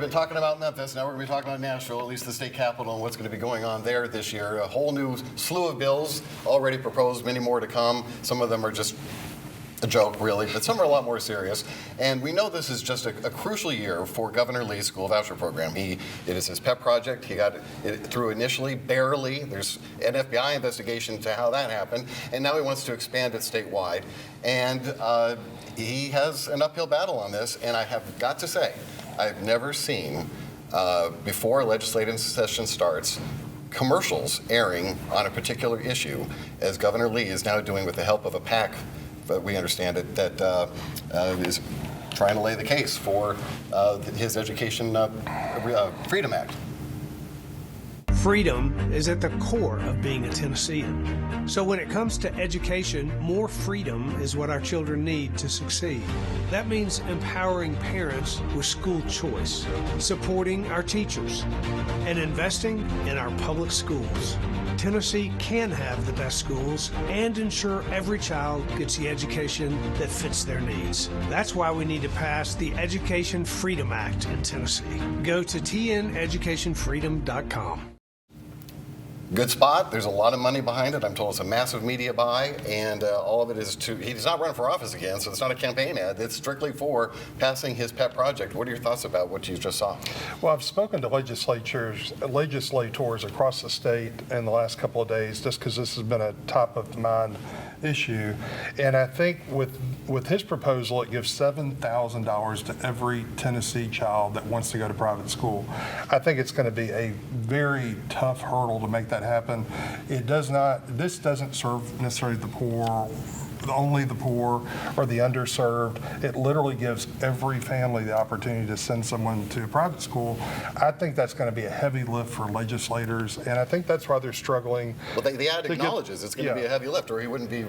We've been talking about Memphis, now we're going to be talking about Nashville, at least the state capitol, and what's going to be going on there this year. A whole new slew of bills already proposed, many more to come. Some of them are just a joke, really, but some are a lot more serious. And we know this is just a crucial year for Governor Lee's school voucher program. It is his pet project. He got it through initially, barely. There's an FBI investigation into how that happened, and now he wants to expand it statewide. And he has an uphill battle on this, and I have got to say, I've never seen, before a legislative session starts, commercials airing on a particular issue, as Governor Lee is now doing with the help of a PAC, but we understand it, that is trying to lay the case for his Education Freedom Act. Freedom is at the core of being a Tennessean. So when it comes to education, more freedom is what our children need to succeed. That means empowering parents with school choice, supporting our teachers, and investing in our public schools. Tennessee can have the best schools and ensure every child gets the education that fits their needs. That's why we need to pass the Education Freedom Act in Tennessee. Go to tneducationfreedom.com. Good spot. There's a lot of money behind it. I'm told it's a massive media buy, and all of it is he's not running for office again, so it's not a campaign ad. It's strictly for passing his pet project. What are your thoughts about what you just saw? Well, I've spoken to legislators across the state in the last couple of days, just because this has been a top of mind issue. And I think with his proposal, it gives $7,000 to every Tennessee child that wants to go to private school. I think it's going to be a very tough hurdle to make that happen. This doesn't serve necessarily the poor, only the poor or the underserved. It literally gives every family the opportunity to send someone to a private school. I think that's going to be a heavy lift for legislators, and I think that's why they're struggling. Well, the ad acknowledges it's going to be a heavy lift, or he wouldn't be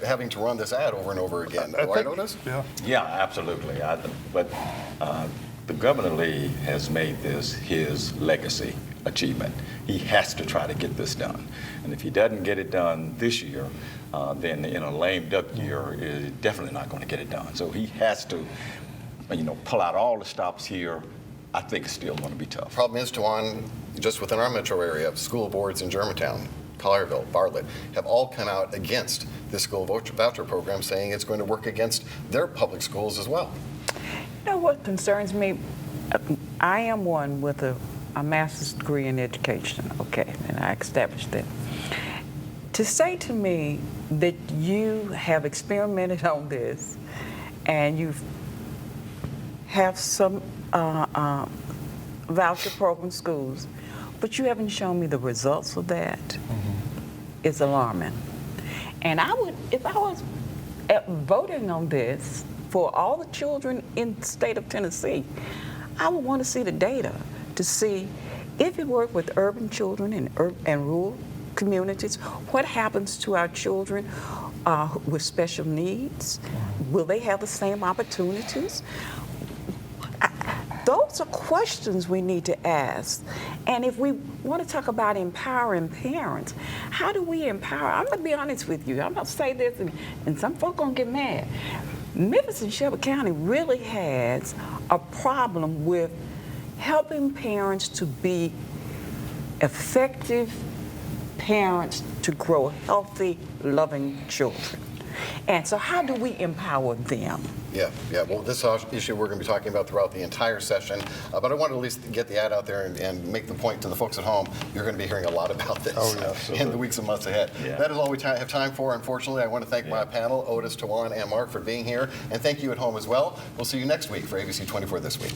having to run this ad over and over again. Right, Otis? Yeah, absolutely. But the Governor Lee has made this his legacy achievement. He has to try to get this done. And if he doesn't get it done this year, then in a lame duck year, is definitely not going to get it done. So he has to, pull out all the stops here. I think it's still going to be tough. Problem is, Tawan, just within our metro area, school boards in Germantown, Collierville, Bartlett, have all come out against this school voucher program, saying it's going to work against their public schools as well. You know what concerns me? I am one with a master's degree in education, okay, and I established that. To say to me that you have experimented on this and you have some voucher program schools, but you haven't shown me the results of that, is alarming. And I would, if I was voting on this for all the children in the state of Tennessee, I would want to see the data to see if it worked with urban children and rural communities. What happens to our children with special needs? Will they have the same opportunities? Those are questions we need to ask. And if we want to talk about empowering parents, how do we empower? I'm going to be honest with you. I'm going to say this, and some folk going to get mad. Memphis and Shelby County really has a problem with helping parents to be effective parents to grow healthy, loving children. And so how do we empower them? Yeah. Well, this issue we're going to be talking about throughout the entire session, but I want to at least get the ad out there and make the point to the folks at home. You're going to be hearing a lot about this in the weeks and months ahead. Yeah. That is all we have time for, unfortunately. I want to thank my panel, Otis, Tawan, and Mark, for being here, and thank you at home as well. We'll see you next week for ABC24 This Week.